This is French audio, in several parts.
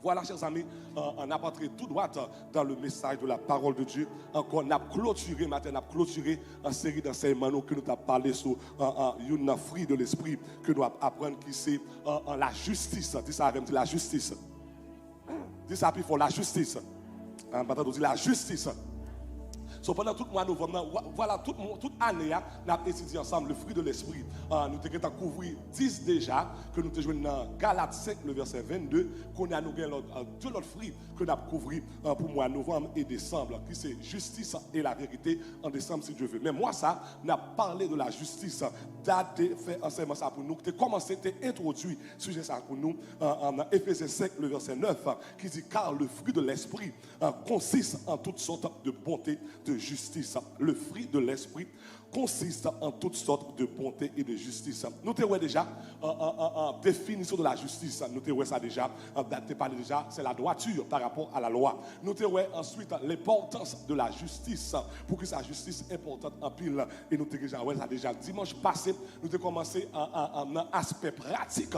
Voilà, chers amis, on a entré tout droit dans le message de la parole de Dieu. Encore, on a clôturé, matin, on a clôturé une série d'enseignements que nous avons parlé sur une fruit de l'esprit que nous apprenons qui c'est la justice. Dis ça avec la justice. Dis ça puis il faut la justice. Maintenant, on dit la justice. So, pendant tout le mois de novembre, voilà, toute année, nous avons étudié ensemble le fruit de l'esprit. Nous avons couvert 10 déjà, que nous avons joué dans Galates 5, le verset 22, qu'on a nous deux autres fruits que nous avons couverts pour le mois de novembre et décembre, qui c'est justice et la vérité en décembre, si Dieu veut. Mais moi, ça, nous avons parlé de la justice, date fait enseignement ça pour nous, tu as commencé, tu as introduit sujet ça pour nous, en Éphésiens 5, le verset 9, qui dit, car le fruit de l'esprit consiste en toutes sortes de bonté, de justice. Le fruit de l'esprit consiste en toutes sortes de bonté et de justice. Nous avons déjà en définition de la justice. Nous avons ça déjà, déjà, c'est la droiture par rapport à la loi. Nous avons ensuite l'importance de la justice, pour que sa justice est importante en pile. Et nous avons déjà dimanche passé, nous avons commencé un aspect pratique,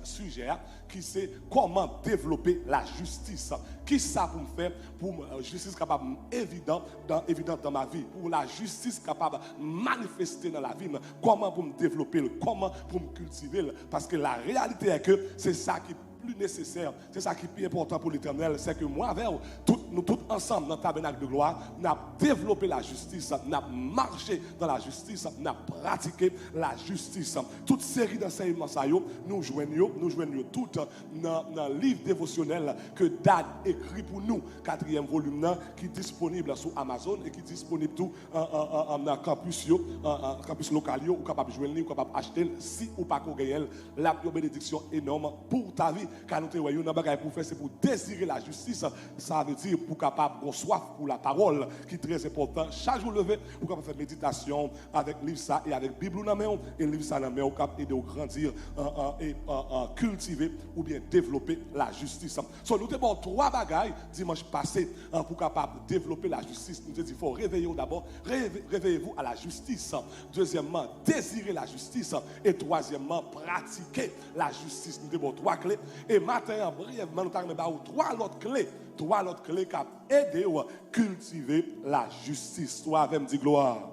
sujet qui c'est comment développer la justice. Qui ça pour me faire pour justice capable évidente dans ma vie, pour la justice capable de manifester dans la vie, comment pour me développer, comment pour me cultiver, parce que la réalité est que c'est ça qui est plus nécessaire, c'est ça qui est plus important pour l'Éternel, c'est que moi avec nous tous ensemble dans le tabernacle de gloire, nous avons développé la justice, nous avons marché dans la justice, nous avons pratiqué la justice. Toute série d'enseignements, nous joignons tout dans le livre dévotionnel que Dad écrit pour nous, 4e volume qui est disponible sur Amazon et qui est disponible tout en campus local, ou capable de joindre, ou capable d'acheter si ou pas qu'on gagne la bénédiction énorme pour ta vie. Car nous avons pour faire, c'est pour désirer la justice. Ça veut dire pour capable avoir soif pour la parole, qui est très important. Chaque jour levé, pour capable faire méditation avec livre ça et avec Bible dans main, et livre ça dans main, capable aider à grandir et cultiver ou bien développer la justice. So, nous avons 3 bagailles dimanche passé pour capable développer la justice. Nous avons dit il faut réveiller d'abord, réveillez-vous à la justice. Deuxièmement, désirer la justice. Et troisièmement, pratiquer la justice. Nous avons 3 clés. Et maintenant, brièvement, nous avons 3 autres clés. 3 autres clés qui aident à cultiver la justice. Soit avec dit gloire.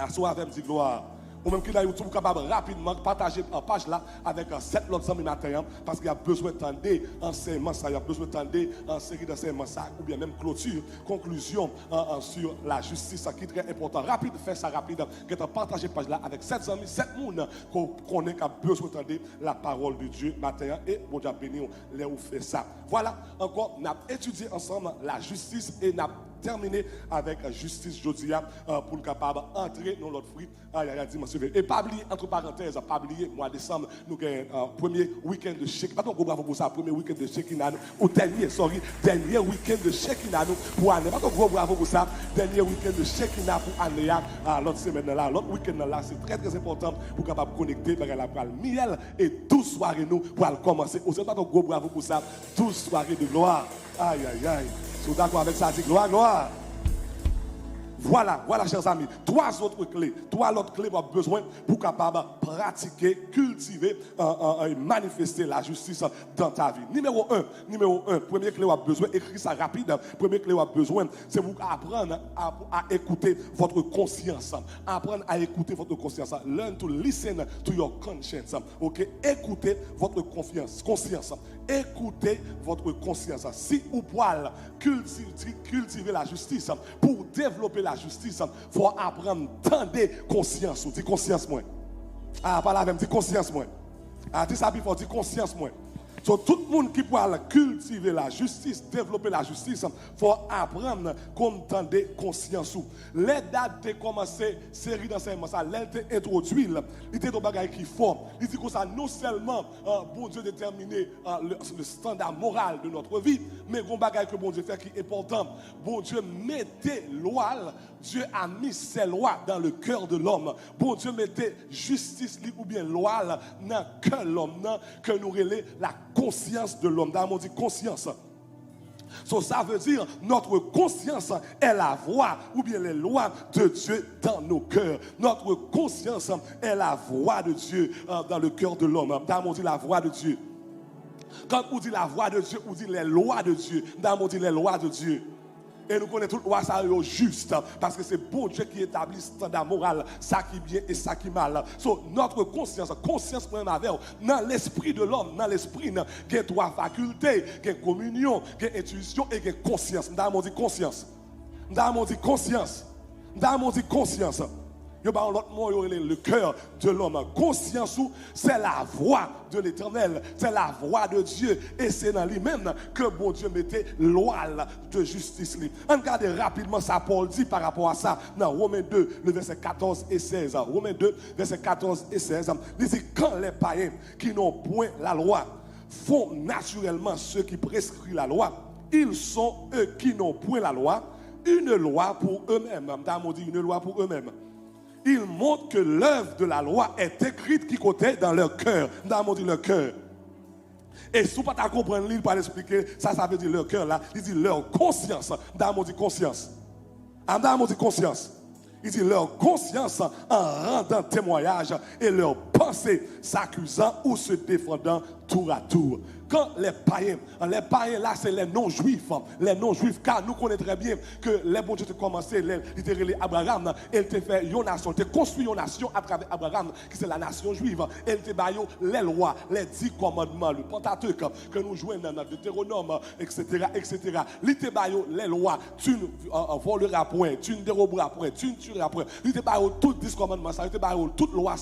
Soit avec dit gloire. Ou même qui est YouTube capable rapidement partager en page là avec 7 autres amis matin parce qu'il y a besoin d'entendre enseignement ça, il y a besoin d'entendre en série d'enseignements ça ou bien même clôture, conclusion sur la justice qui est très important. Rapide, faire ça rapide, partager page là avec 7 amis, 7 personnes qu'on connaît qui a besoin d'entendre la parole de Dieu matin et bon Dieu béni les ou fait ça. Voilà, encore on a étudié ensemble la justice et on a terminé avec justice jodia pour le capable entrer dans l'autre fruit. Et pas oublier, entre parenthèses, pas oublier, mois de décembre, nous avons premier week-end de Shekinah. Pas trop bravo pour ça, premier week-end de Shekinah, ou dernier week-end de Shekinah pour année. Pas trop bravo pour ça, dernier week-end de Shekinah pour année, l'autre semaine là, l'autre week-end là, c'est très très important pour capable connecter vers la parole miel et 12 soirées nous pour commencer. Aussi, pas trop bravo pour ça, 12 soirées de gloire. Aïe aïe aïe. Vous êtes d'accord avec ça, dit gloire, gloire. Voilà, chers amis, 3 autres clés pour avoir besoin pour capable pratiquer, cultiver et manifester la justice dans ta vie. Numéro 1, première clé avoir besoin, écris ça rapide. Première clé avoir besoin, c'est pour apprendre à écouter votre conscience. Apprendre à écouter votre conscience. Learn to listen to your conscience. OK, écoutez votre conscience. Écoutez votre conscience. Si vous pouvez cultiver la justice pour développer la justice, il faut apprendre à tendre conscience. Dis conscience moi. Pas la même, dis conscience moi. Dis ça, il faut dire conscience moi. So, tout le monde qui peut cultiver la justice, développer la justice, il faut apprendre comme tendre conscience. Les dates de commencer série d'enseignements, ça l'a introduit, il était un bagage qui fort. Il dit que ça non seulement bon Dieu déterminer le standard moral de notre vie, mais un bagage que bon Dieu fait qui est important. Bon Dieu mettait loi, Dieu a mis ses lois dans le cœur de l'homme. Bon Dieu mettait justice ou bien loi dans le cœur de l'homme, que nous relais la conscience de l'homme. Dans mon dit conscience. So, ça veut dire notre conscience est la voix ou bien les lois de Dieu dans nos cœurs. Notre conscience est la voix de Dieu dans le cœur de l'homme. Dans mon dit la voix de Dieu. Quand on dit la voix de Dieu, on dit les lois de Dieu. Dans on dit les lois de Dieu. Et nous connaissons toutes les lois, ça est juste. Parce que c'est bon Dieu qui établit standard moral, ça qui est bien et ça qui est mal. So, notre conscience même avec, dans l'esprit de l'homme, dans l'esprit, il y a trois facultés, il y a communion, il y a intuition et il y a conscience. Dans on dit conscience. Dans on dit conscience. Dans on dit conscience. L'autre mot, le cœur de l'homme. Conscience, c'est la voix de l'Éternel, c'est la voix de Dieu. Et c'est dans lui-même que bon Dieu mettait l'oile de justice. On regarde rapidement ça, Paul dit par rapport à ça, dans Romains 2, le verset 14 et 16. Romains 2, verset 14 et 16. Il dit, quand les païens qui n'ont point la loi font naturellement ce qui prescrit la loi, ils sont eux qui n'ont point la loi, une loi pour eux-mêmes. On dit une loi pour eux-mêmes. Il montre que l'œuvre de la loi est écrite qui côté dans leur cœur. Dans leur cœur. Et si vous ne pouvez pas comprendre, il va expliquer, ça veut dire leur cœur là. Il dit leur conscience. Dans conscience. Dans conscience. Il dit leur conscience en rendant témoignage et leur pensée s'accusant ou se défendant tour à tour. Quand les païens là c'est les non-juifs, car nous connaissons très bien que les bons Dieu ont commencé, littéralement Abraham, il te fait une nation, il te construit une nation à travers Abraham, qui c'est la nation juive, il te baille les lois, les 10 commandements, le Pentateuque que nous jouons dans notre Deutéronome, etc. Il te baille les lois, tu ne voleras point, tu ne déroberas point, tu ne tueras point, il te baille toutes 10 commandements, il te baille toutes lois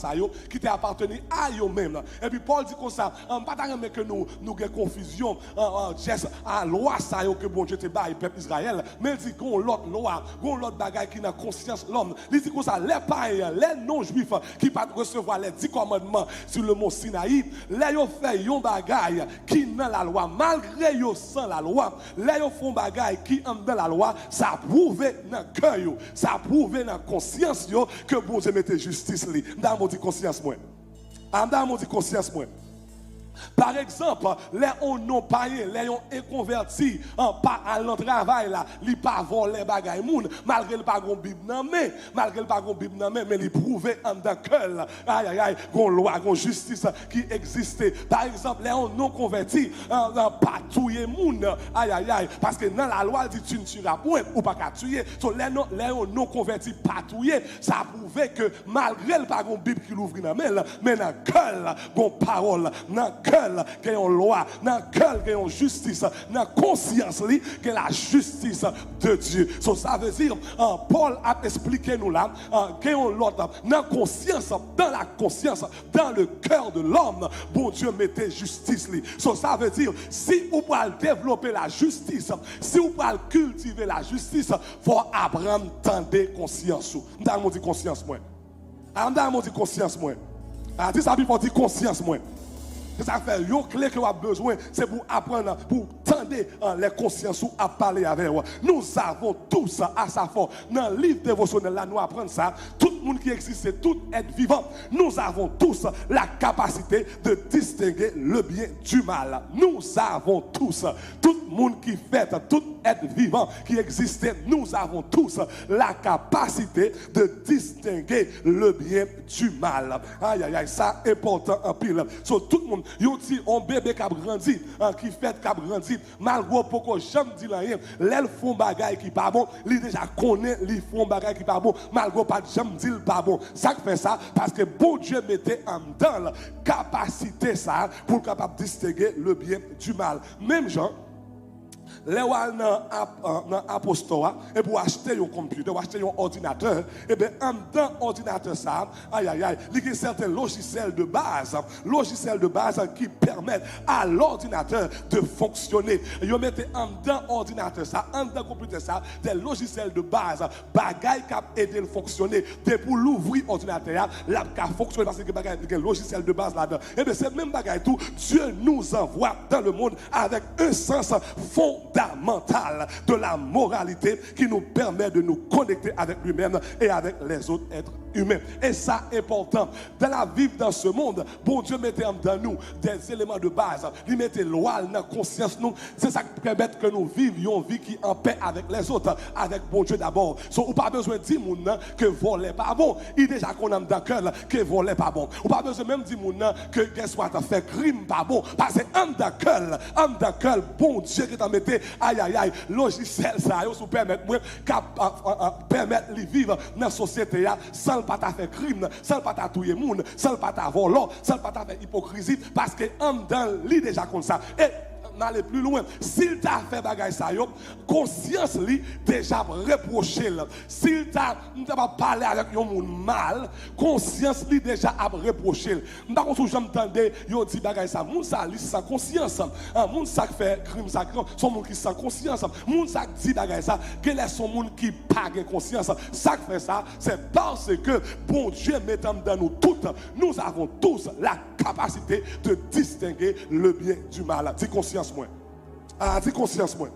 qui t'appartenaient à eux-mêmes. Et puis Paul dit comme ça, pas que nous avons confusion à la loi que bon Dieu te bat le peuple Israël, mais il dit qu'on l'autre loi, qu'on l'autre bagaille qui n'a conscience l'homme. Il dit comme ça, les païens, les non-juifs qui ne recevoir les 10 commandements sur le mont Sinaï, les ont fait un bagaille qui n'a la loi, malgré yo sans la loi, les ont fait un bagaille qui en dans la loi, ça prouve dans le cœur, ça prouve dans la conscience que bon Dieu mette justice dans mon conscience moi. Dans mon conscience moi. Par exemple, les non païens, les inconvertis, pas à l'entravail là, ils pas voler bagay moun, malgré le pas gon Bible nan mais, mais ils prouvaient en dans cœur, gon loi, gon justice qui existait. Par exemple, les non convertis, pas tuer moun, parce que dans la loi dit tu ne tueras point ou pas qu'à tuer. So les non convertis pas tuer, ça prouvait que malgré le pas gon Bible qui l'ouvre nan mais dans cœur gon parole, dans cœur qui est en loi, dans cœur qui est en justice, dans conscience qui est la justice de Dieu. So, ça veut dire, Paul a expliqué nous là, qui est l'autre, dans conscience, dans la conscience, dans le cœur de l'homme, bon Dieu mettait justice. So, ça veut dire, si vous pouvez développer la justice, si vous pouvez cultiver la justice, il faut apprendre à tendre conscience. Dans mon dit conscience, moi. Dans mon dit conscience, moi. Dis ça, il faut dire conscience, moi. C'est ça fait, une clé que vous avez besoin, c'est pour apprendre, pour tendre les consciences ou à parler avec vous. Nous avons tous à sa force. Dans le livre dévotionnel, là, nous apprenons ça. Tout le monde qui existe, tout être vivant, nous avons tous la capacité de distinguer le bien du mal. Nous avons tous, tout le monde qui fait, tout être vivant qui existe, nous avons tous la capacité de distinguer le bien du mal. Aïe, aïe, aïe, ça est important en pile. So, tout le monde, yon ti un bébé qui a grandi, qui fait qui a grandi, malgré pourquoi j'aime dire rien, les font bagaille qui pas bon, li déjà connaît les font bagaille qui pas bon, malgré pas j'aime dire pas bon. Ça fait ça parce que bon Dieu mettait en dans la capacité ça pour capable distinguer le bien du mal. Même gens les gens dans l'apostole, et pour acheter un computer, pour acheter un ordinateur, et bien, en dans l'ordinateur, ça, il y a certains logiciels de base qui permettent à l'ordinateur de fonctionner. Ils mettent en dans l'ordinateur, ça, en dans le computer, ça, des logiciels de base, bagaille qui aident à fonctionner. Dès pour l'ouvrir l'ordinateur, là, qui fonctionne parce que il y a un logiciel de base là-dedans. Et bien, c'est même bagaille tout, Dieu nous envoie dans le monde avec un sens fondamentale de la moralité qui nous permet de nous connecter avec lui-même et avec les autres êtres humain. Et ça, important. Dans la vie, dans ce monde, bon Dieu mettait dans nous des éléments de base. Il mettait loi dans la conscience. C'est ça qui permet que nous vivions une vie qui est en paix avec les autres, avec bon Dieu d'abord. So, ou pas besoin de dire que voler pas bon. Il déjà qu'on a dans le cœur que voler pas bon. Ou pas besoin même de dire que qu'est-ce que tu fait crime pas bon. Parce que en dans le cœur, bon Dieu qui t'a mis aïe aïe aïe, logiciel ça, vous permettre moi permettre de vivre dans la société sans pas faire crime, sans pas tuer monde, sans pas voler, sans pas faire hypocrisie, parce que en dans lui déjà comme ça. Et n'aller plus loin. S'il t'a fait bagay ça yo, conscience li déjà reproché. S'il t'a pas parlé avec un monde mal, conscience li déjà a reproché. M'pa kon sou j'entendais yo dit bagay ça, moun ça li sans conscience. Moun ça fait crime ça, son monde qui sans conscience. Moun ça dit bagay ça, que les son monde qui pas conscience. Ça fait ça, c'est parce que bon Dieu mettant dans nous toutes, nous avons tous la capacité de distinguer le bien du mal. Dis conscience moi. Dis conscience moi.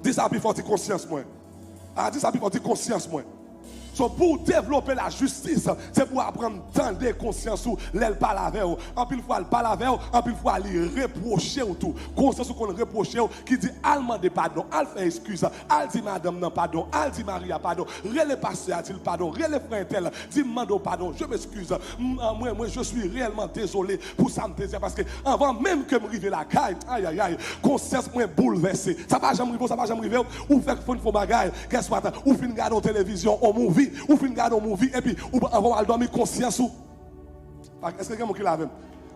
Dis ça plus fort, dis conscience moi. Dis ça plus fort, dis conscience moi. So, pour développer la justice, c'est pour apprendre tant de conscience où l'elle parle avec vous. En plus fois, elle parle avec vous, en plus fois, elle reprocher ou tout. Conscience qu'on reproche qui dit, elle demande pardon, elle fait excuse, elle dit madame non pardon, elle dit Maria pardon, relais pasteur a dit pardon, relais frère tel, dit mando pardon, je m'excuse. Moi, je suis réellement désolé pour ça me désir parce que avant même que me rive la caille, aïe aïe aïe, conscience moi bouleversé. Ça va jamais arriver, ou fait qu'il faut bagaille, qu'est-ce que ou fin regarder en télévision, on movie. Ou fin regarder un movie et puis ou va dormir conscience ou est-ce que quelqu'un qui l'a même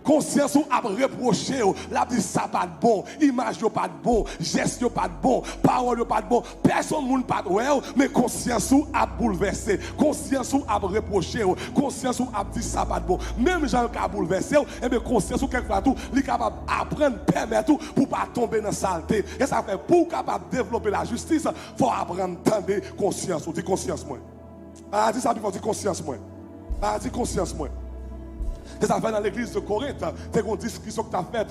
conscience ou a reproché la dit ça pas de bon, image yo pas de bon, geste yo pas de bon, parole yo pas de bon, personne moun pas ouais mais conscience ou a bouleversé, conscience ou a reproché, conscience ou a dit ça pas de bon, même gens qui a bouleversé et bien conscience ou quelquefois tout li capable apprendre permettre tout pour pas tomber dans saleté et ça fait pour capable développer la justice faut apprendre tendre conscience ou dit conscience moi. Dis ça pour dire conscience moi. Dis conscience moi. C'est ça fait dans l'église de Corinthe, c'est une discussion que tu as faite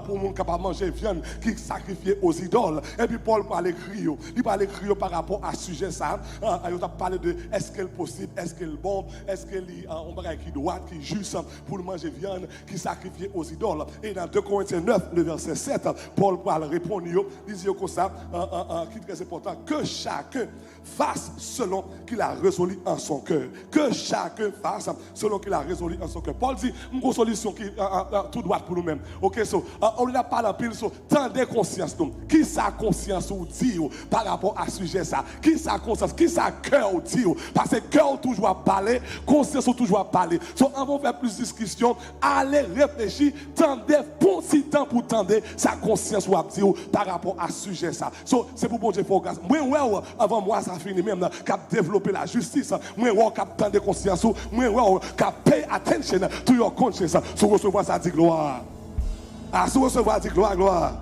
pour les gens capables de manger viande qui sacrifiait aux idoles. Et puis Paul parle écrire, il parle écrire par rapport à ce sujet ça. Il a parlé de est-ce qu'elle est possible, est-ce qu'elle est bon, est-ce qu'elle est un bagage qui doit, qui est juste pour manger viande qui sacrifiait aux idoles. Et dans 2 Corinthiens 9, le verset 7, Paul parle répondre, il dit comme ça, qui est très important, que chacun fasse selon qu'il a résolu en son cœur. Que chacun fasse selon qu'il a résolu en son cœur. Paul dit, une solution qui tout droit pour nous-mêmes. Ok, so, on n'a pas la pile, so, tendez conscience. Qui sa conscience ou dit par rapport à ce sujet ça? Qui sa conscience, qui sa cœur ou dit? Parce que cœur toujours à parler, conscience toujours à parler. So, on va faire plus de discussion, allez réfléchir, tendez, bon si temps pour tendre sa conscience ou à dire par rapport à ce sujet ça. So, c'est pour bon Dieu pour grâce. Moi, avant moi, ça finit même, qu'à développer la justice. Moi, qu'à tendre conscience, moi, qu'à pay attention to your conscience. Si vous recevez ça, dit gloire. Si vous recevez, dit gloire, gloire.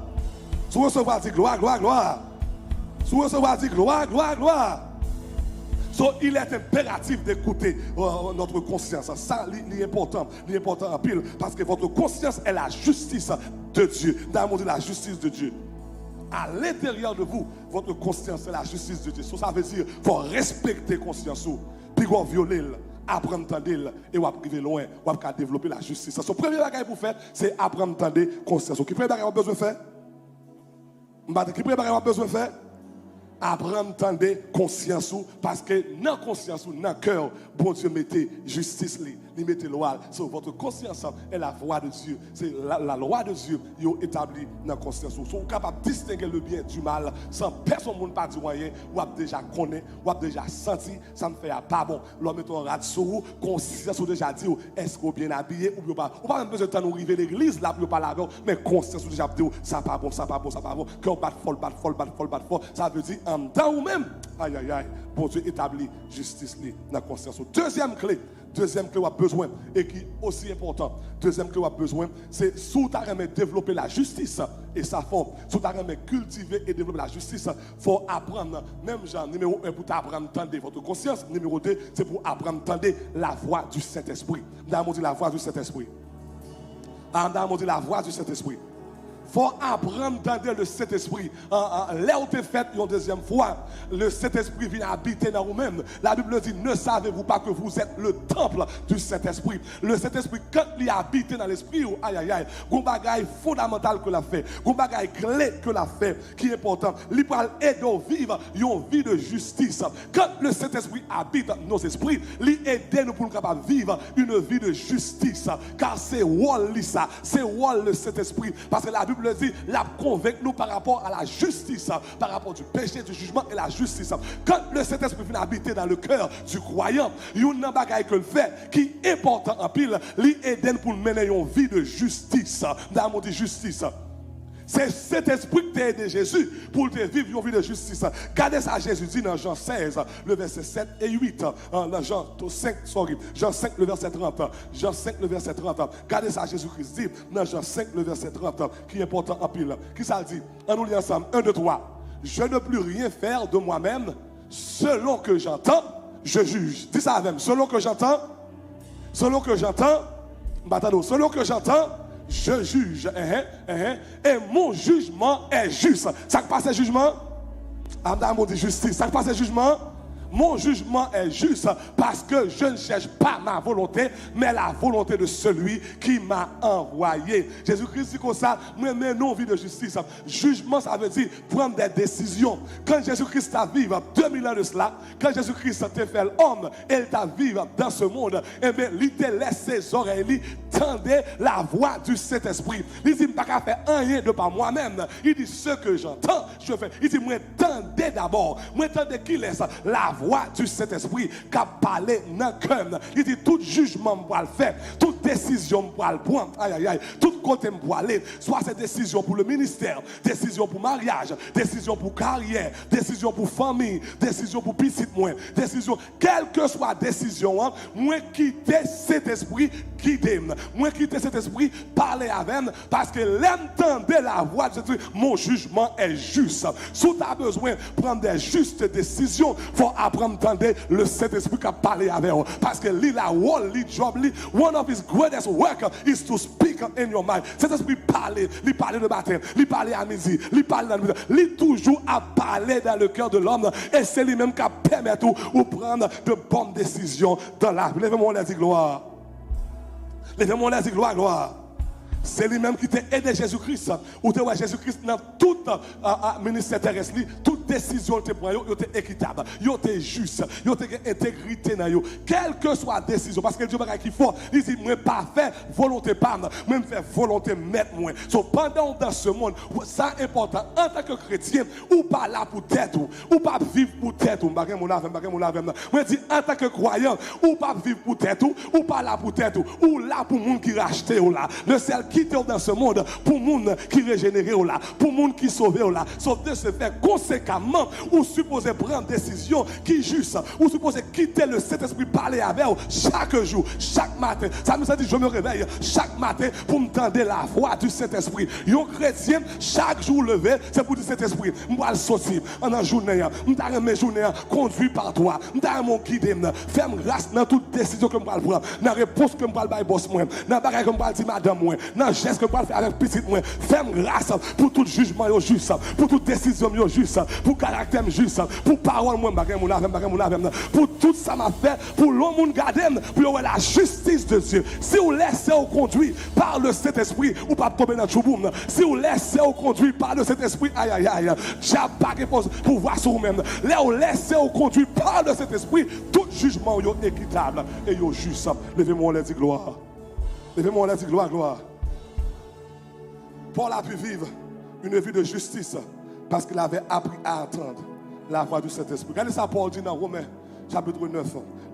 Si vous recevez, dit gloire, gloire, gloire. Si vous recevez, dit gloire, gloire, gloire. So, il est impératif d'écouter notre conscience. Ça, c'est important en pile. Parce que votre conscience est la justice de Dieu. Dans le monde, la justice de Dieu. À l'intérieur de vous, votre conscience est la justice de Dieu. So, ça veut dire qu'il faut respecter conscience. Puis vous violer. Apprendre à entendre et vous arriver loin, vous pouvez développer la justice. Le premier bagage pour faire, c'est apprendre à entendre conscience. Qui premier bagage vous besoin de faire? Qui premier bagage vous besoin de faire? Apprendre à entendre conscience parce que dans la conscience, dans le cœur, bon Dieu mettez justice, il mettez loi. So, votre conscience est la voix de Dieu. C'est la loi de Dieu qui est établie dans la conscience. Vous êtes capable de distinguer le bien du mal sans personne ne pas dire rien. Vous avez déjà connu, vous avez déjà senti, ça ne fait pas bon. L'homme est en rade sur vous, conscience déjà dit est-ce que vous bien habillé ou pas. Vous n'avez pas besoin de temps arriver à l'église là pour parler avec vous, mais conscience déjà dit ça pas bon, ça pas bon, ça pas bon. Cœur bat fort, bat fort, bat fort, bat fort. Ça veut dire en dedans ou même, aïe aïe aïe, bon Dieu établit justice dans la conscience. Deuxième clé vous avez besoin et qui est aussi important. Deuxième clé vous avez besoin, c'est sous ta remet développer la justice et sa forme. Sous ta remet cultiver et développer la justice, il faut apprendre. Même genre, numéro 1 pour t'apprendre à entendre votre conscience. Numéro 2, c'est pour apprendre à entendre la voix du Saint-Esprit. Dans le mot la voix du Saint-Esprit. Dans le mot la voix du Saint-Esprit. faut apprendre d'entendre le Saint-Esprit. Là où tu es fait une deuxième fois, le Saint-Esprit vient habiter dans vous-même. La Bible dit, ne savez-vous pas que vous êtes le temple du Saint-Esprit. Le Saint-Esprit, quand il habite dans l'esprit, aïe aïe aïe, il y a un bagage fondamental que l'a fait, il y a un bagage clé que l'a fait, qui est important. Il peut aider à vivre une vie de justice. Quand le Saint-Esprit habite dans nos esprits, il aide nous pour nous capables de vivre une vie de justice. Car c'est rôle ça, c'est rôle le Saint-Esprit. Parce que la Bible dit, la convainc nous par rapport à la justice, par rapport du péché, du jugement et la justice. Quand le Saint-Esprit vient habiter dans le cœur du croyant, il y a un bagage que le fait qui est important en pile, il aide pour mener une vie de justice. Dans mon dit justice. C'est cet esprit qui t'a aidé Jésus pour te vivre une vie de justice. Regardez ça, Jésus dit dans Jean 16, le verset 7 et 8. Dans Jean 5, le verset 30. Jean 5, le verset 30. Regardez ça, Jésus-Christ dit dans Jean 5, le verset 30, qui est important en pile. Qui ça dit? On nous lit ensemble. 1, 2, 3. Je ne peux rien faire de moi-même. Selon que j'entends, je juge. Dis ça avec moi. Selon que j'entends, selon que j'entends, je juge. Et mon jugement est juste. Ça passe le jugement? Madame dit justice. Ça passe le jugement? Mon jugement est juste parce que je ne cherche pas ma volonté, mais la volonté de celui qui m'a envoyé. Jésus-Christ dit comme ça, moi, mais non, vie de justice. Jugement, ça veut dire prendre des décisions. Quand Jésus-Christ t'a vécu 2000 ans de cela, quand Jésus-Christ t'a fait l'homme, il t'a vécu dans ce monde, et bien, il t'a laissé ses oreilles, il tendait la voix du Saint-Esprit. Il dit, je ne peux pas faire rien de par moi-même. Il dit, ce que j'entends, je fais. Il dit, moi, tendez d'abord. Moi, tendez qui laisse la voix du Saint-Esprit qui a parlé dans le cœur. Il dit tout jugement pour le faire, toute décision pour le prendre, aïe aïe aïe, tout côté pour aller, soit c'est décision pour le ministère, décision pour mariage, décision pour carrière, décision pour famille, décision pour petite moins, décision, quelle que soit décision, moi quitter cet esprit guider, moi quitter cet esprit parler avec, parce que l'entendre la voix de cet esprit, mon jugement est juste. Si tu as besoin de prendre des justes décisions, il faut apprendre à entendre le Saint-Esprit qui a parlé avec vous. Parce que lui, la rôle, lui, job, lui, one of his greatest work is to speak in your mind. Cet esprit parle, lui parle de matin, lui parle à midi, lui parle dans le midi, lui toujours à parler dans le cœur de l'homme. Et c'est lui-même qui permet de prendre de bonnes décisions dans la vie. Levez-moi les gloire. Levez-moi les gloire, gloire. C'est lui-même qui t'a aidé Jésus-Christ. Ou tu vois Jésus-Christ dans tout ministère terrestre, toute décision que tu prends, il est équitable, il est juste, il est intégrité dans eux. Quelle que soit la décision, parce que Dieu m'a dit faut, il dit moi pas faire volonté pas, moi faire volonté mettre moi. Donc pendant dans ce monde, ça est important en tant que chrétien, ou pas là pour tête ou pas vivre pour tête ou moi dis en tant que croyant, ou pas vivre pour tête ou pas là pour tête ou là pour monde qui racheter ou là. Le seul qui est dans ce monde pour monde qui régénéré ou là, pour monde qui sauvé ou là. Sauf de se faire conséquemment ou supposé prendre décision qui juste, ou supposé quitter le Saint-Esprit parler avec vous chaque jour, chaque matin. Ça nous a dit je me réveille chaque matin pour me tendre la voix du Saint-Esprit. Un chrétien chaque jour levé, c'est pour dire Saint-Esprit, moi le sortir en la journée, m'ta mes journées conduit par toi, m'ta mon guider, fais grâce dans toute décision que m'pa prendre, dans réponse que m'pa bailler boss moi, dans bagaille que m'pa dire madame moi, dans geste que m'pa faire avec petite moi, fais grâce pour tout jugement juste, pour toute décision juste, pour caractère juste, pour parole moi bagaille pour tout ça m'a fait, pour l'homme garder, pour la justice de Dieu. Si vous laissez vous conduire par le Saint-Esprit, ou pas tomber dans le chouboum. Si vous laissez vous conduire par le Saint-Esprit, aïe aïe aïe, j'ai pas de pour voir sur vous-même. Là vous laissez vous conduire par le Saint-Esprit, tout jugement est équitable et est juste. Levez-moi les gloire. Levez-moi les gloire, gloire. Paul a pu vivre une vie de justice parce qu'il avait appris à entendre la voix du Saint-Esprit. Regardez ça, Paul dit dans Romains chapitre 9,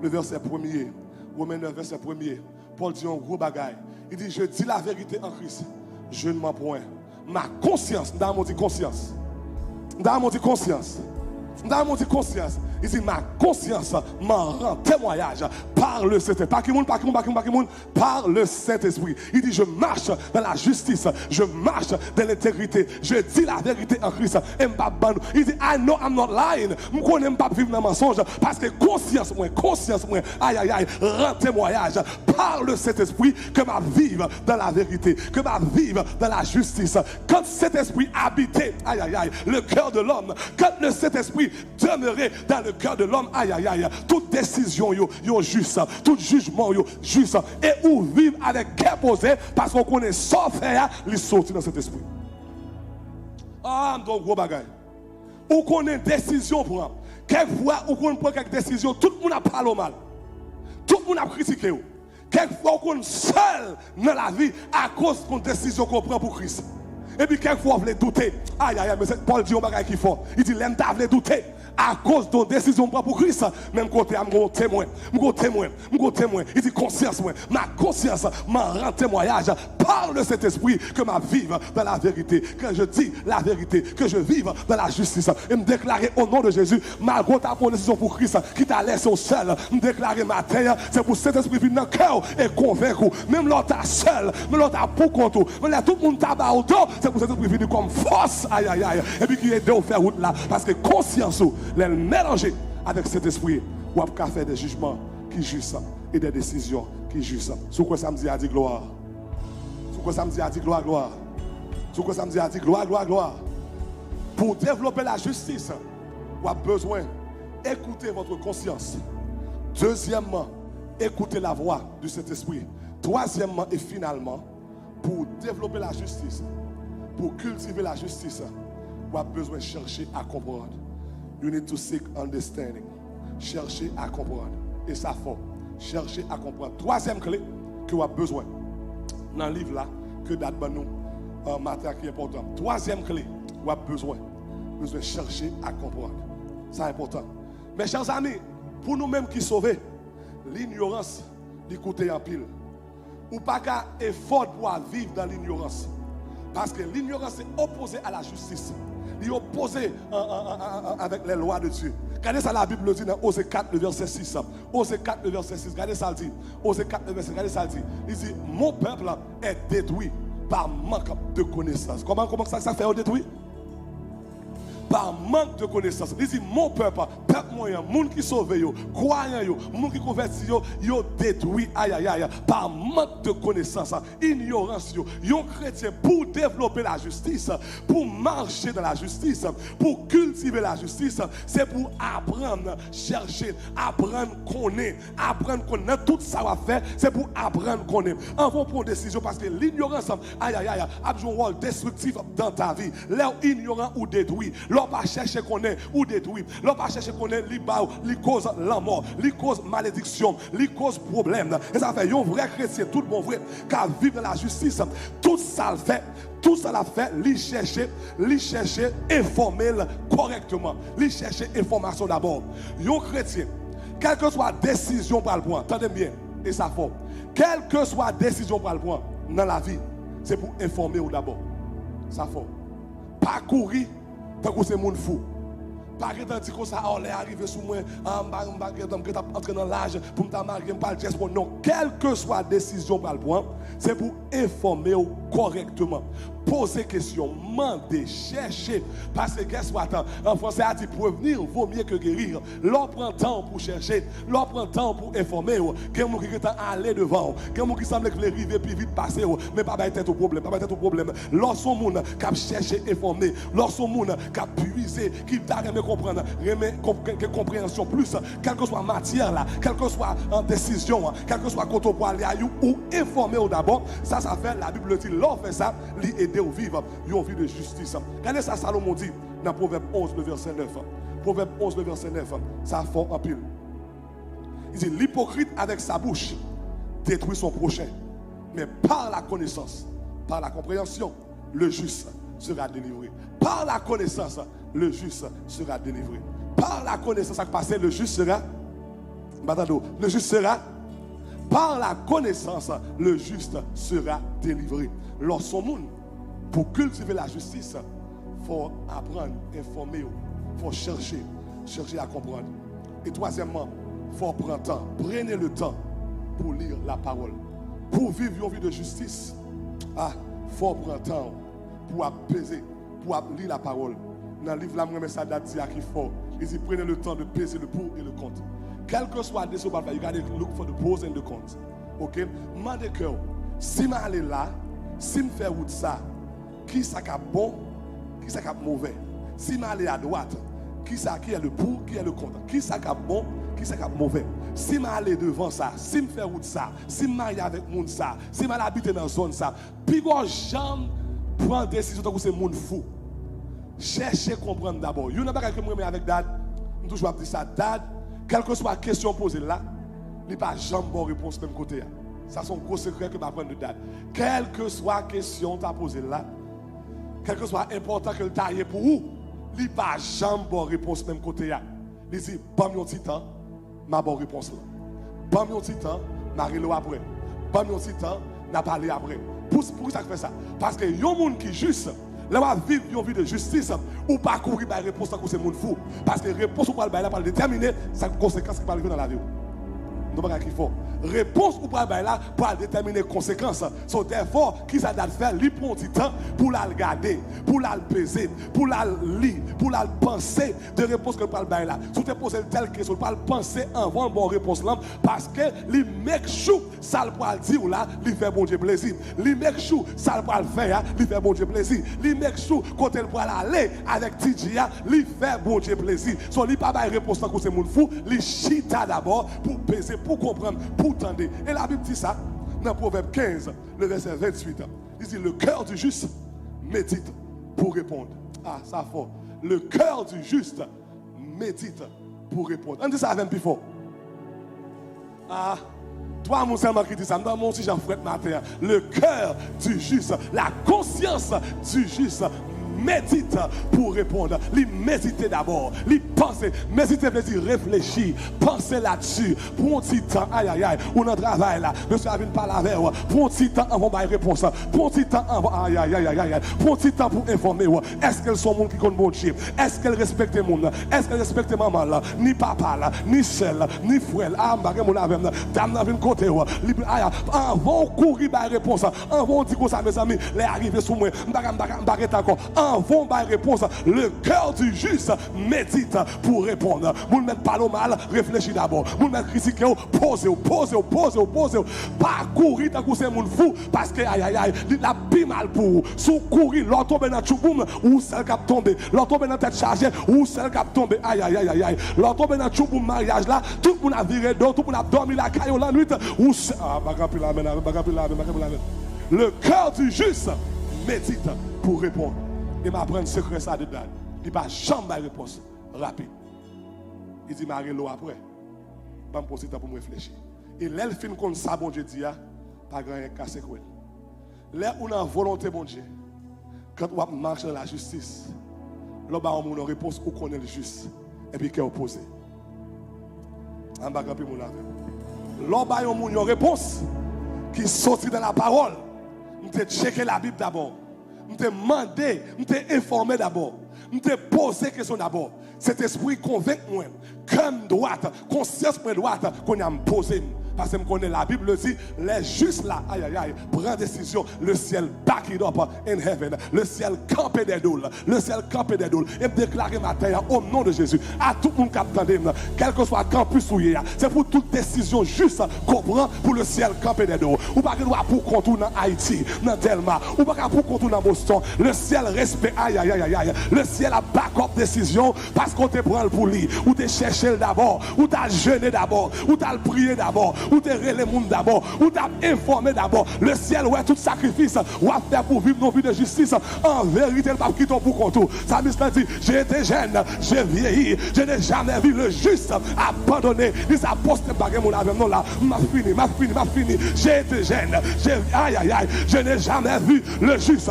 le verset 1er. Romains 9, verset 1er. Paul dit un gros bagaille. Il dit, je dis la vérité en Christ. Je ne mens point. Ma conscience, dans mon dit conscience. Dans mon dit conscience. Dans mon dit conscience. Il dit, ma conscience m'en rend témoignage par le Saint-Esprit. Par le Saint-Esprit. Il dit, je marche dans la justice, je marche dans l'intégrité, je dis la vérité en Christ. Il dit, I know I'm not lying. Je ne connais pas vivre dans le mensonge parce que conscience, aïe, rend témoignage par le Saint-Esprit que ma vive dans la vérité, que ma vive dans la justice. Quand cet esprit habitait, le cœur de l'homme, quand le Saint-Esprit demeurait dans le cœur de l'homme, toute décision yo juste, tout jugement yo juste, et où vivre avec cœur posé parce qu'on connaît sans faire, il sortit dans cet esprit. Ah, donc gros bagaille. Ou qu'on ait décision pour quelquefois, ou qu'on prend quelques décisions, tout le monde a parlé mal. Tout le monde a critiqué. Quelquefois, on est seul dans la vie à cause de décision qu'on prend pour Christ. Et puis, quelquefois, on veut douter. Mais c'est Paul dit un bagage qui fort. Il dit, l'aime veut douter. À cause de décision pour Christ, même côté, je témoin. Il dit conscience, ma conscience m'en rend témoignage par le Saint-Esprit que ma vive dans la vérité, que je dis la vérité, que je vive dans la justice. Et me déclarer au nom de Jésus, malgré ta décision pour Christ qui t'a laissé au seul, me déclarer ma terre, c'est pour cet esprit venir dans le cœur et convaincre, même l'autre seul, même l'autre pour compte, même tout le monde tabac autour, c'est pour cet esprit venir comme force, et puis qui aide à faire route là, parce que conscience, les mélanger avec cet esprit, ou à faire des jugements qui justes et des décisions qui justes. Sous quoi ça me dit à dire gloire? Sous quoi ça me dit à dire gloire? Sous quoi ça me dit à dire gloire? Pour développer la justice, vous avez besoin d'écouter votre conscience. Deuxièmement, écouter la voix du Saint-Esprit. Troisièmement et finalement, pour développer la justice, pour cultiver la justice, vous avez besoin de chercher à comprendre. You need to seek understanding. Chercher à comprendre. Et ça faut. Chercher à comprendre. Troisième clé que vous avez besoin dans le livre là, que date nous un matin qui est important. Troisième clé, vous avez besoin de chercher à comprendre. C'est important. Mes chers amis, pour nous-mêmes qui sauvons, l'ignorance, d'écouter en pile. Ou pas qu'à effort pour vivre dans l'ignorance. Parce que l'ignorance est opposée à la justice. Il est opposé avec les lois de Dieu. Regardez ça, la Bible dit dans Osée 4, le verset 6. Osée 4, le verset 6. Regardez ça, dit. Osée 4, le verset 6. Regardez ça, dit. Il dit, mon peuple est détruit par manque de connaissance. Comment ça fait détruit? Par manque de connaissance. Il dit, mon peuple moyen, monde qui sauve, croyant, monde qui convertit, yo détruit, par manque de connaissance, ignorance, yon chrétien pour développer la justice, pour marcher dans la justice, pour cultiver la justice, c'est pour apprendre, chercher, apprendre, connaître, tout ça va faire, c'est pour apprendre, connaître. En vont prendre décision parce que l'ignorance, a joué un rôle destructif dans ta vie. Là, ignorant ou détruit. L'on pas chercher qu'on est ou détruit. L'on pas chercher qu'on est li cause la mort, li cause malédiction, li cause problème. Et ça fait un vrai chrétien, tout bon vrai, qui vit dans la justice. Tout ça le fait. Tout ça l'a fait, li chercher, informer correctement. Li chercher information d'abord. Un chrétien, quelle que soit décision pour le point, attendez bien, et ça faut. Quelle que soit décision pour le point dans la vie, c'est pour informer d'abord. Ça faut. Pas courir. Tant que c'est mon fou. Pas que tant que ça est arrivé sous moi, entrer dans l'âge pour me marier, pas le non. Quelle que soit la décision par le point, c'est pour informer correctement. Poser question, demander, chercher. Parce que qu'est-ce que en français a dit prévenir vaut mieux que guérir. L'on prend temps pour chercher, l'on prend temps pour informer. Quelqu'un qui est allé devant, quelqu'un qui semble que veut arriver plus vite passer, mais pas être au problème, pas être au problème. Lorsqu'on monde qui a cherché informer, lorsqu'on monde qui a puisé, qui t'a aimé comprendre, compréhension plus, quelle que soit matière là, quelle que soit en décision, quelle que soit quand on peut aller ou informer d'abord, ça fait la Bible dit, l'on fait ça, l'aider au vivre, une vie de justice. Regardez ça, Salomon dit dans Proverbe 11, le verset 9. Proverbe 11, le verset 9, ça fort en pile. Il dit, l'hypocrite avec sa bouche détruit son prochain, mais par la connaissance, par la compréhension, le juste sera délivré. Par la connaissance, le juste sera délivré. Par la connaissance, ça passe, le juste sera, le juste sera, par la connaissance, le juste sera délivré. Lorsqu'on monde, pour cultiver la justice, il faut apprendre, informer, il faut chercher à comprendre. Et troisièmement, il faut prendre le temps. Prenez le temps pour lire la parole. Pour vivre une vie de justice, il faut prendre le temps pour apaiser, pour lire la parole. Dans le livre, là, moi, ça date qu'il faut. Il dit, prenez le temps de peser le pour et le contre. Quel que soit le décision, you gotta look for the pros and the cons. Ok? Mandez que si je aller là, si je fais route ça, qui ça est bon, qui ça est mauvais. Si je aller à droite, qui est le pour, qui est le contre. Qui ça est bon, qui ça est mauvais. Si je aller devant ça, si je fais route ça, si je marie avec monde ça, si je habite dans la zone ça, puis quand j'aime prendre des décisions que c'est monde fou. Cherchez à comprendre d'abord. Il y a un bagage que je avec Dad, je toujours dire ça, Dad, quelle que soit la question posée là, il n'y a pas jamais bonne réponse de même côté. Ça c'est un gros secret que je vais apprendre de Dad. Quelle que soit la question que tu as posée là, quel que soit important que le taille pour vous, il n'y a pas jamais bonne réponse de même côté. Il dit, bon, un petit temps, ma bonne réponse là. Bon, un petit temps, ma rélo après. Bon, un petit temps, n'a parlé après. Pour ça que fait ça? Parce que il y a un monde qui est juste. Là, on va vivre une vie de justice ou pas courir par réponse tant que c'est monde fou. Parce que réponse ou pas le là, déterminer sa conséquence qui va arriver dans la vie. Nous pas qu'il faut. Réponse ou pas là pour déterminer les conséquences. So therefore, qui ça doit faire, lui prend du temps pour la regarder, pour la peser, pour la lire, pour la penser de réponse que parle là. Si tu poses telle question, pas penser avant bonne réponse là parce que lui make sure ça le pour dire là, lui fait bon Dieu plaisir. Lui make sure ça le pour faire, lui fait bon Dieu plaisir. Lui make sure quand elle pour aller avec Tidia, lui fait bon Dieu plaisir. So lui pas réponse tant que c'est monde fou, lui chita d'abord pour peser, pour comprendre, pour tendre. Et la Bible dit ça dans Proverbe 15, le verset 28. Il dit, le cœur du juste médite pour répondre. Ah, ça fort. Le cœur du juste médite pour répondre. On dit ça avec plus fort. Ah, toi, mon serment qui dit ça, moi aussi j'en ferai matin. Le cœur du juste, la conscience du juste médite pour répondre. Lui méditer d'abord. Lui penser. Méditer veut dire réfléchir. Penser là-dessus. Prends un petit temps. Aïe aïe aïe. Ou dans le travail là. Monsieur a vu parler avec vous. Prends un petit temps avant ma réponse. Prends un petit temps avant. Aïe aïe aïe aïe aïe. Prends un petit temps pour informer. Est-ce qu'elles sont monde qui compte bon Dieu? Est-ce qu'elles respectent le monde? Est-ce qu'elles respectent maman là? Ni papa là? Ni celle? Ni frère? Ah, m'bagay mon avec. Dame n'a vu côté. Avant courir par réponse. Avant dire ça mes amis. Les arriver sous moi. M'bagay d'accord. Avant ma réponse, le cœur du juste médite pour répondre. Vous ne mettez pas le mal, réfléchissez d'abord. Vous ne mettez critiquer, posez. Pas courir tant que c'est mon fou, parce que aïe aïe aïe, il a plus mal pour vous. Sous courir, l'autre tombe dans le chouboum, ou celle qui a tombé. L'autre tombe dans la tête chargée, ou celle qui a tombé. Aïe aïe aïe aïe aïe. L'autre tombe dans le chouboum mariage là, tout le monde a viré d'eau, tout le monde a dormi la caillou la nuit. Ou le cœur du juste médite pour répondre. Il m'a appris un secret ça de date. Il n'a pas jamais de réponse rapide. Il dit, Marie l'eau après. Je vais me poser temps pour me réfléchir. Et là, il finit comme ça, bon Dieu dit, pas grand chose cassé quoi. Là, on a volonté, bon Dieu. Quand on marche dans la justice, là, on a une réponse où on est le juste. Et puis, qui est opposé. On va gagner mon avec. Là, on a une réponse qui sortit dans la parole. On a checké la Bible d'abord. Je t'ai demandé, je t'ai informé d'abord. Je t'ai posé question d'abord. Cet esprit convainc moi. Comme droite, conscience pour droite, qu'on a posé. Parce que je connais la Bible dit, les justes là, aïe aïe aïe, prend décision, le ciel back it up in heaven, le ciel campé des doules, le ciel campé des doules, et déclarer ma terre au nom de Jésus, à tout le monde qui attend, quel que soit campus ou hier, c'est pour toute décision juste qu'on prend pour le ciel campé des doules. Ou pas que nous pour contour dans Haïti, dans Delma, ou pas pour contour dans Boston, le ciel respect, aïe aïe aïe aïe, le ciel a back up décision parce qu'on te prend pour lui, ou te chercher d'abord, ou t'as jeûné d'abord, ou t'as prié d'abord. Ou te le monde d'abord, ou t'as informé d'abord. Le ciel, ouais, tout sacrifice, ou à faire pour vivre nos vies de justice. En vérité, le pape qui tombe pour contour. Ça me dit, j'ai été jeune, j'ai vieilli, je n'ai jamais vu le juste abandonné. Il s'est posté par mon avion, non là, m'a fini. J'ai été jeune, aïe aïe aïe, je n'ai jamais vu le juste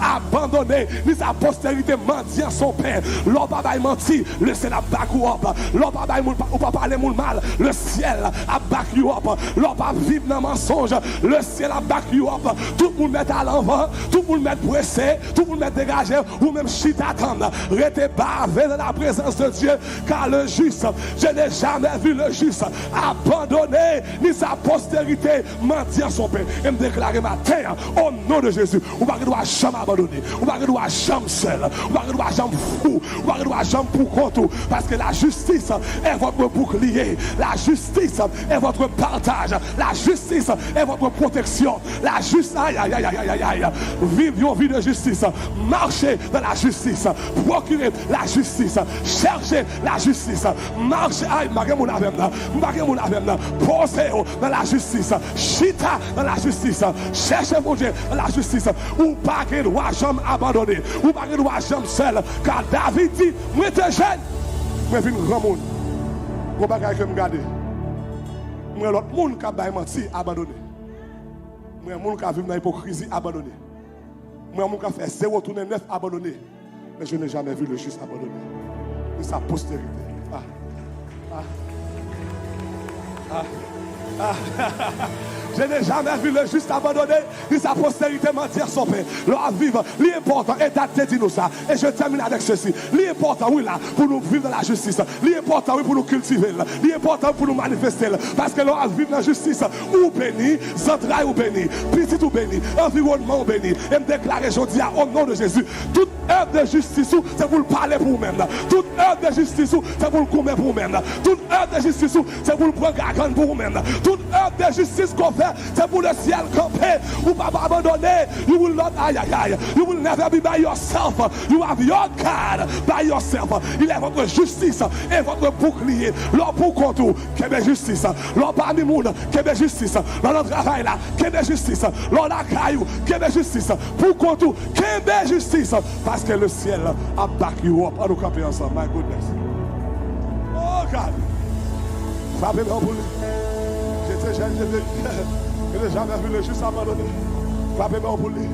abandonné. Ni sa postérité mendiant son père. L'homme pas menti, le ciel a back ou up. L'homme pas parler mon mal, le ciel a back you up. L'on pas vivre dans mensonge. Le ciel a back you up. Tout le monde met à l'envers, tout le monde met pressé, tout le monde met dégagé, ou même chita attendre. Restez bavé dans la présence de Dieu, car le juste, je n'ai jamais vu le juste abandonné, ni sa postérité mentir son père. Et me déclarer matin, au nom de Jésus, on va pas jamais abandonner, on va pas jamais seul, on va pas jamais fou, on va pas jamais pour compte, parce que la justice est votre bouclier, la justice est votre partage, la justice est votre protection, la justice, aïe, aïe, aïe, aïe, aïe, aïe, vivre une vie de justice, marcher dans la justice, procurer la justice, chercher la justice, marcher, aïe, posez dans la justice, chita dans la justice, cherchez mon Dieu dans la justice, ou pas que doit jamais abandonner, ou pas que doit jamais seul, car David dit, moi te jeune, moi je suis un grand monde, je ne vais pas regarder, moi l'autre monde qui a menti, abandonné, moi un monde qui a vécu dans l'hypocrisie, abandonné, moi un monde qui a fait 0 tourner 9, abandonné, mais je n'ai jamais vu le juste abandonné, de sa postérité. Je n'ai jamais vu le juste abandonné, ni sa postérité mentir son père. Leur vivre, l'important est de dire nous ça. Et je termine avec ceci. L'important, oui, là, pour nous vivre dans la justice. L'important, oui, pour nous cultiver. L'important, pour nous manifester. Parce que leur vivre dans la justice, ou béni, central ou béni, petit ou béni, environnement ou béni. Et me déclarer, je dis, au nom de Jésus, toute œuvre de justice, c'est pour le parler pour vous-même. Toute œuvre de justice, c'est pour le commettre pour vous-même. Toute œuvre de justice, c'est pour le prendre gargane pour vous-même. Toute œuvre de justice qu'on fait, c'est pour le ciel camper. Ou pas abandonner. You will not, aïe, aïe, aïe. You will never be by yourself. You have your God by yourself. Il est votre justice et votre bouclier. L'homme pour compte, qu'il y ait justice. L'homme parmi nous, qu'il y ait justice. L'homme dans le travail là, qu'il y ait justice. L'homme dans la caillou, qu'il y ait justice. Pour compte, qu'il y ait justice. Parce que le ciel a back you up. On nous camper ensemble. My goodness. Oh God. Frappez-moi pour lui. Je n'ai jamais vu le juste abandonné. Frappez-moi pour lui.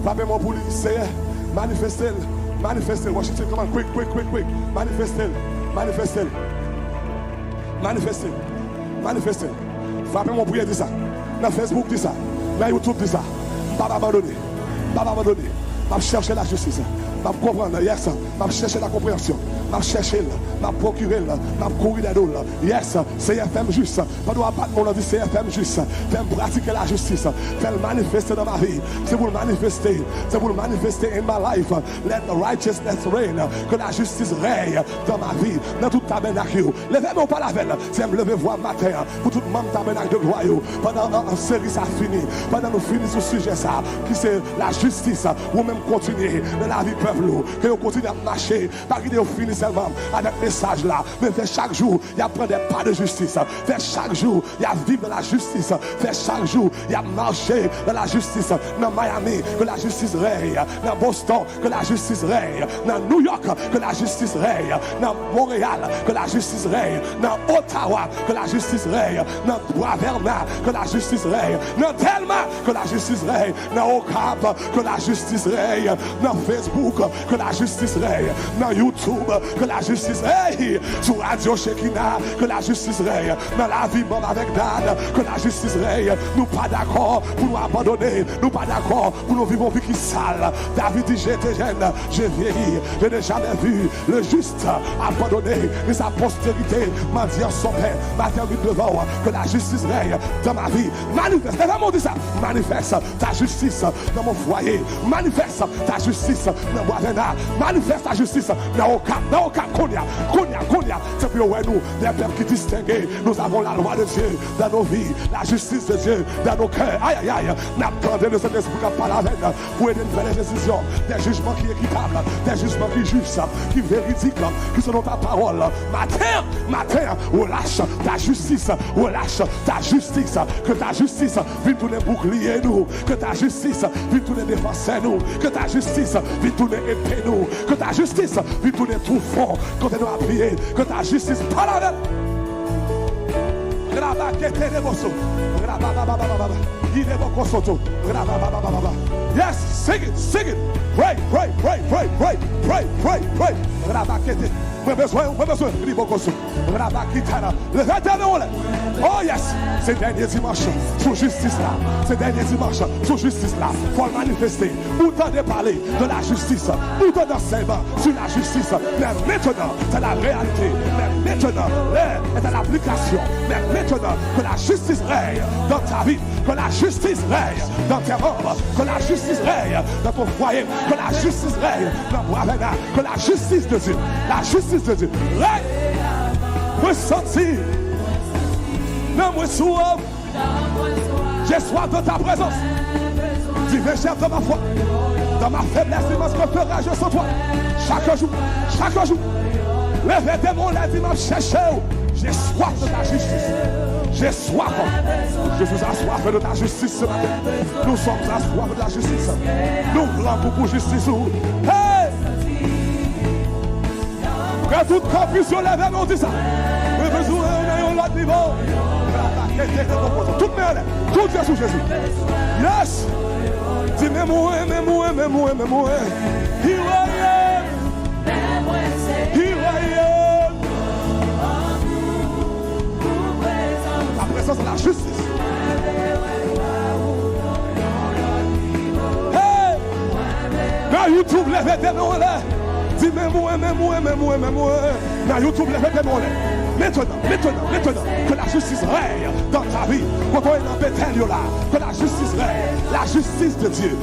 Frappez-moi pour lui. Seigneur, manifestez-le. Manifestez-le. Washington, come on, quick. Manifestez-le. Manifestez-le. Frappez-moi pour lui, dit ça. Dans Facebook, dit ça. Dans YouTube, dit ça. Pas abandonner. Je chercher la justice. Je comprendre. Yes. Je chercher la compréhension. Je chercher, je procurer, je courir des dos. Yes, c'est FM juste. Pas de battre mon avis, c'est FM juste. Faire pratiquer la justice. Faire manifester dans ma vie. C'est pour le manifester. C'est pour le manifester in my life. Let the righteousness reign. Que la justice règne dans ma vie. Dans tout tabernacle. Levez-moi pas la veille. C'est me lever voir matin. Pour tout le monde tabernacle de gloire. Pendant une série, ça finit. Pendant nous finissons ce sujet, ça. Qui c'est la justice. Ou même continuer dans la vie peuple. Que vous continuez à marcher. Pas que vous finissez avec le message là, mais faire chaque jour, il y a prendre des pas de justice. Faire chaque jour, il y a vivre dans la justice. Faire chaque jour, il y a marcher dans la justice. Dans Miami, que la justice règne. Dans Boston, que la justice règne. Dans New York, que la justice règne. Dans Montréal, que la justice règne. Dans Ottawa, que la justice règne. Dans Bois-Vernat, que la justice règne. Dans Delma, que la justice règne. Dans Ocap, que la justice règne. Dans Facebook, que la justice règne. Dans YouTube, que la justice règne. Sur Radio Shekinah, que la justice règne. Dans la vie même avec Dan, que la justice règne. Nous pas d'accord pour nous abandonner. Nous pas d'accord pour nous vivre une vie qui sale. David dit, j'étais jeune, j'ai vieilli. Je n'ai jamais vu le juste abandonné. Mais sa postérité m'a dit en son père, m'a terminé devant. Que la justice règne dans ma vie. Manifeste, vraiment dit ça. Manifeste ta justice dans mon foyer. Manifeste ta justice dans Bois-Vernat. Manifeste ta justice dans Ocap, Konya. C'est pour nous, des peuples qui distinguent. Nous avons la loi de Dieu dans nos vies, la justice de Dieu dans nos cœurs. Aïe, aïe, aïe. N'attendez le Saint-Esprit qui parle avec pour aider une belle décision. Des jugements qui équitables, des jugements qui justes, qui véridiques, qui sont dans ta parole. Matin, relâche ta justice, que ta justice vienne tous les boucliers nous, que ta justice vienne tous les défenseurs nous, que ta justice vienne tous les épées nous, que ta justice vienne tous les trouffons quand nous avons prié, que ta justice parle avec. Yes, sing it, pray. pray, pray, pray, pray, pray, pray, pray. Rabakete. Moi besoin, il faut qu'on se. Rabakitana. Oh yes, c'est dernier dimanche sur justice là. C'est dernier dimanche sur justice là. Faut le manifester. Autant de parler de la justice, autant d'enseignement sur la justice. Mais maintenant, c'est la réalité. Mais maintenant, c'est l'application. Mais maintenant, que la justice règne dans ta vie, que la justice règne dans tes membres, que la justice règne dans ton foyer, que la justice règne dans Boisvena, que la justice de Dieu, règne. Moi sentir, non moi soif, j'ai soif de ta présence. Dis viens cher dans ma foi, dans ma faiblesse, immense que ferai-je sans toi. Chaque jour, levez des mots, les dimanches, cherchez. J'ai soif de ta justice. J'ai soif. Je suis assoiffé de ta justice ce matin. Nous sommes assoiffés de la justice. Nous voulons pour justice. Hey! Que tout corps puisse se lever, on dit ça. Nous besoin d'un autre niveau. Tout le monde, tout est sous Jésus. Yes! Dis mais moi. Here I am. La présence de la justice. Hey! Dans YouTube, levez des noms là. Dis mais moi. Dans YouTube, levez des noms là. Maintenant, que la justice règne dans ta vie. Quand on est dans Bethel, là, que la justice règne. La justice de Dieu.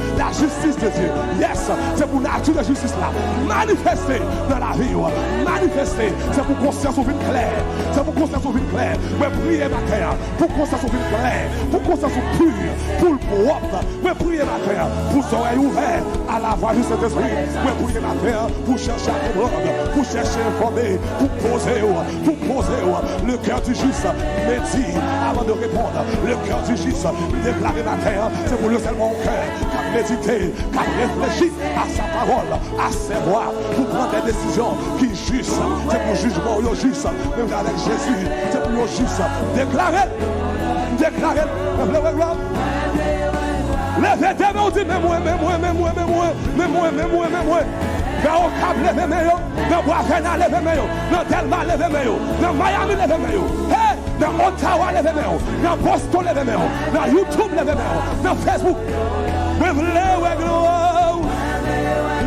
Yes, c'est pour la nature de justice là. Manifester dans la vie. Manifester. C'est pour conscience au vide clair. Mais prier matin. Pour conscience au vide clair. Pour conscience au pur. Pour le propre. Mais prier matin. Pour oreilles ouvertes à la voix du Saint-Esprit. Mais prier matin. Pour chercher à comprendre. Pour chercher à informer. Pour poser le cœur du juste, médit avant de répondre. Le cœur du juste, déclarer ma terre, c'est pour le seul mon cœur, qu'à méditer, qu'à réfléchir à sa parole, à ses voix, pour prendre des décisions qui justes. C'est pour jugement au juste, même avec Jésus, c'est pour le juste. Déclarer, levez tes mains, dit, mais moi. Dans au câble, levez mes yeux. Dans Boisvena, levez mes yeux. Dans Delma, levez mes yeux. Dans Miami, levez mes yeux. Hey! Dans Ottawa, levez mes yeux. Dans Boston, levez mes yeux. Dans YouTube, levez mes yeux. Dans Facebook. We glow.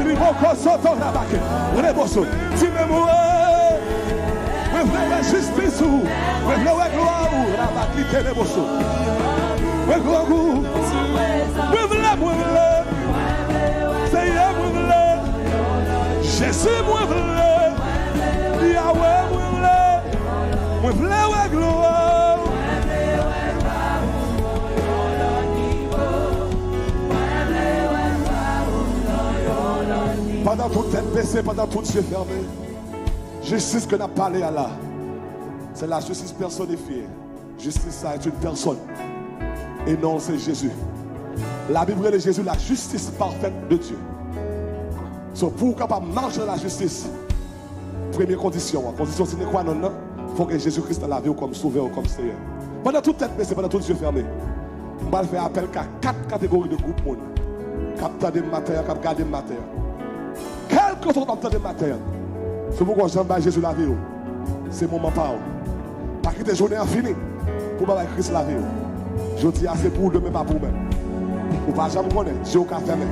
Liboko soto rabake. Reboso. Timemoué. We glow justice. We glow rabaki teleboso. We glow. We glow. Say yeah, we glow. Jésus, moi v'lè, Yahweh, moi v'lè, ouais, gloire. Pendant toute tête baissée, pendant tout yeux fermés, justice que n'a parlé à là, c'est la justice personnifiée. Justice, ça est une personne. Et non, c'est Jésus. La Bible de Jésus, la justice parfaite de Dieu. So, pour capable marcher dans la justice, première condition c'est quoi non? Il faut que Jésus-Christ la vie comme sauveur, comme Seigneur. Pendant toute tête baissée, pendant tout les yeux fermés, on va faire appel à 4 catégories de groupes monde. Capteur de matin, cap garder matin. Quel que soit capteur de matin, c'est pourquoi j'aime Jésus la vie. C'est mon moment pas. Pas quitter journée infinie pour pas Christ la vie. Je dis assez pour demain, pas pour moi. Ou pas jamais connaître, j'ai aucun fermé.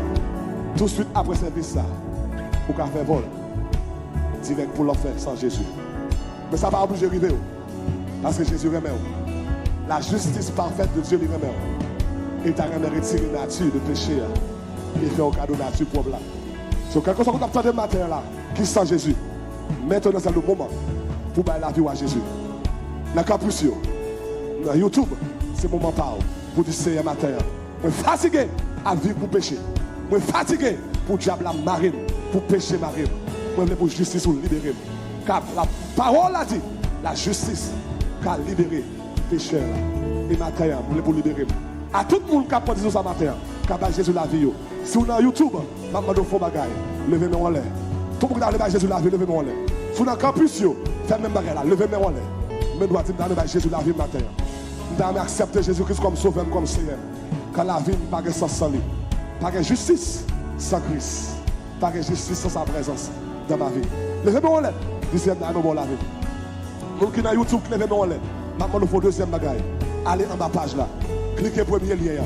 Tout de suite après service ça. Pour qu'à faire vol direct pour l'enfer sans Jésus. Mais ça va obliger d'arriver. Parce que Jésus remet. La justice parfaite de Dieu lui remet. Et tu as retiré la nature de péché et fait un cadeau nature pour là. Donc, quelque chose qu'on a de matin là, qui sans Jésus, maintenant c'est le moment pour bailler la vie à Jésus. Dans le campus, dans YouTube, c'est le moment pour dire Seigneur matin. Je suis fatigué à vivre pour pécher. Je suis fatigué pour diable la marine. Pour pécher Marie, moi pour justice ou libérer. Car la parole a dit, la justice qui a libéré les pécheurs. Et matin, pour libérer. À tout le monde qui a dit ça matin, qui a Jésus la vie. Si vous êtes dans YouTube, maman de faux bagaille, levez-moi en l'air. Tout le monde qui a Jésus la vie, levez-moi en l'air. Si vous êtes dans le campus, faites même bagaille là, levez-moi en l'air. Mais doit dire que Jésus la vie matin. Nous devons accepter Jésus-Christ comme sauveur, comme Seigneur. Car la vie n'est pas sans lui. Pas de justice sans Christ. Pas de justice sans sa présence dans ma vie. Levez-moi en l'air. Deuxième dans mon la vie. Nous qui dans YouTube, levez-moi en l'air. Maintenant, nous faut deuxième bagaille. Allez en ma page là. Cliquez premier lien.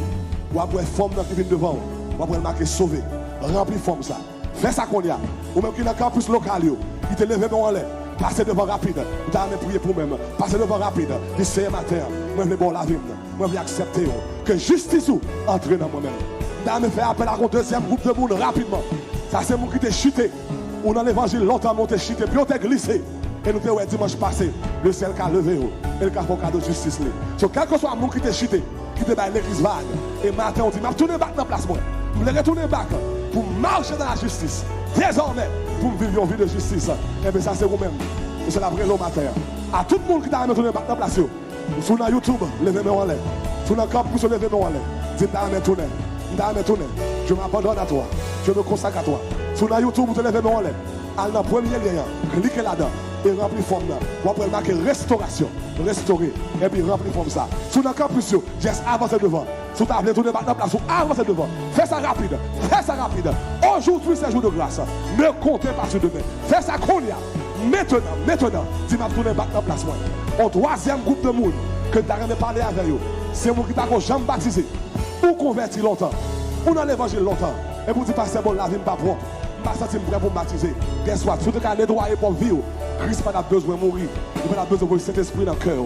Ou après forme qui vient devant. Ou après marquer sauver. Remplis forme ça. Fais ça qu'on y a. Ou même qui dans le campus local, il te lève en l'air. Passez devant rapide. Vous t'avez prié pour même. Passez devant rapide. Dis c'est matin. Moi je veux bon la vie. Moi je veux accepter que justice entre dans moi-même. Vous fait appel à un deuxième groupe de monde rapidement. Ça c'est moi qui t'ai chuté. Ou dans l'évangile longtemps on t'ai chuté. Puis on t'ai glissé. Et nous t'ai dimanche passé. Le ciel qui a levé. Et le qui a fait un cadeau de justice. Donc quel que soit le monde qui t'ai chuté. Qui t'ai baillé l'église vague. Et matin on dit, je vais retourner back dans la place moi. Je vais retourner back pour marcher dans la justice. Désormais, pour vivre une vie de justice. Et bien ça c'est vous-même. Et c'est la vraie l'eau matin. À tout le monde qui t'a retourné back dans la place. Sur YouTube, levez-moi en l'air. Sur le campus, levez-moi en l'air. Dis, je m'abandonne à toi. Je me consacre à toi. Sur YouTube, vous levez-moi en l'air. Allez dans le premier lien. Cliquez là-dedans. Et remplis forme là. Vous pouvez marquer restauration. Restaurer. Et puis remplis forme ça. Sur le campus, juste avancez devant. Sur ta tourner dans la place, avancez devant. Fais ça rapide. Fais ça rapide. Aujourd'hui, c'est un jour de grâce. Ne comptez pas sur demain. Fais ça qu'on y a. Maintenant, dis m'a tourner dans la place. Au troisième groupe de monde que tu as parlé avec eux, c'est moi qui t'a jamais baptisé. Ou converti longtemps. Ou dans l'évangile longtemps. Et vous dites, pasteur, bon, la vie n'est pas propre. Je ne suis pas senti prêt pour me baptiser. Qu'est-ce que tu as nettoyé pour vivre? Christ n'a pas besoin de mourir. Il n'a pas besoin de Saint-Esprit dans le cœur.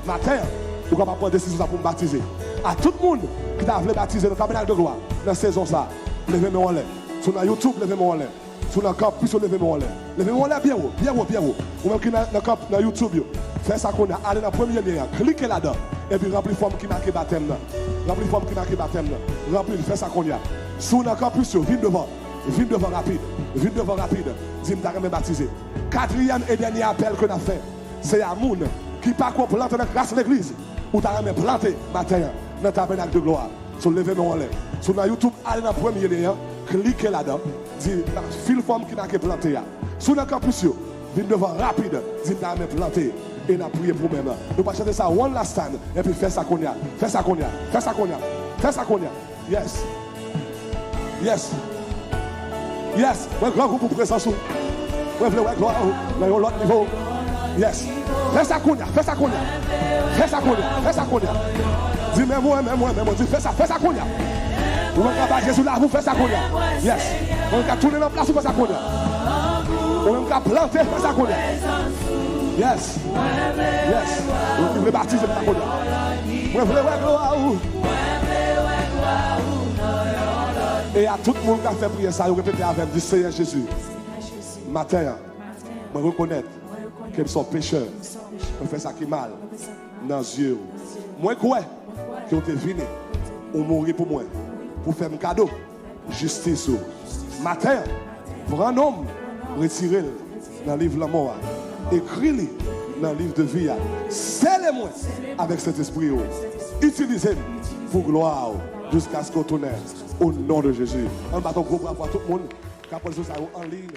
Matin, vous ne pouvez pas prendre décision pour me baptiser. À tout le monde qui t'a voulu baptiser dans le tabernacle de gloire, dans la saison ça, levez-moi en l'air. Sur YouTube, levez-moi en l'air. Sur le campus, levez-moi en l'air. Levez-moi en l'air bien haut, bien haut, bien haut. Ou même qui dans YouTube, faites ça qu'on a. Allez dans le premier lien, cliquez là-dedans. Et puis remplis forme qui marque baptême. Remplis forme qui marque baptême. Remplis, faites ça qu'on a. Sur le campus, viens devant. Viens devant rapide. Viens devant rapide. Dis-moi, t'as jamais baptisé. Quatrième et dernier appel qu'on a fait, c'est à Moun qui pas qu'on plante dans la grâce de l'église. Ou t'as jamais planté matin dans le tabernacle de gloire. Sur levez-moi en l'air. Sur YouTube, allez dans le premier lien. Cliquez là-dedans. Dis, fil forme qui n'a que planté. Sur le campus, viens devant rapide. Dis, t'as jamais planté. Et n'a prié pour même. Nous pas chanter ça one last time. Et puis fais ça qu'on y a. Fais ça qu'on y a. Fais ça qu'on y a. Fais ça qu'on y a. Yes. Yes. Yes. Ouais, grand groupe pour présence. Ouais, gloire. Là, l'autre niveau. Yes. Fais ça qu'on y a. Fais ça qu'on y a. Fais ça qu'on y a. Fais ça qu'on y a. Dis, même moi. Dis, fais ça qu'on y a. Vous m'avez pas Jésus là, vous faites ça qu'on y a. Yes. On va tourner dans la place, vous faites ça qu'on y a. On va planter, faites ça qu'on y a. Yes. Yes. Vous voulez baptiser, faites ça qu'on y a. Vous voulez gloire. Et à tout le monde qui a fait prier ça, vous répétez avec du Seigneur Jésus. Matin, je reconnais que je suis pécheur. Je fais ça qui est mal dans les yeux. Moi, quoi que vous êtes venu, vous mourir pour moi. Pour faire un cadeau, justice. Matin, pour un homme, retirez-le dans le livre de la mort. Écris-le dans le livre de vie. Scellez-moi avec cet esprit. Utilisez-le pour gloire jusqu'à ce qu'on tourne au nom de Jésus. Un bâton gros bravo à tout le monde. Quand on en ligne,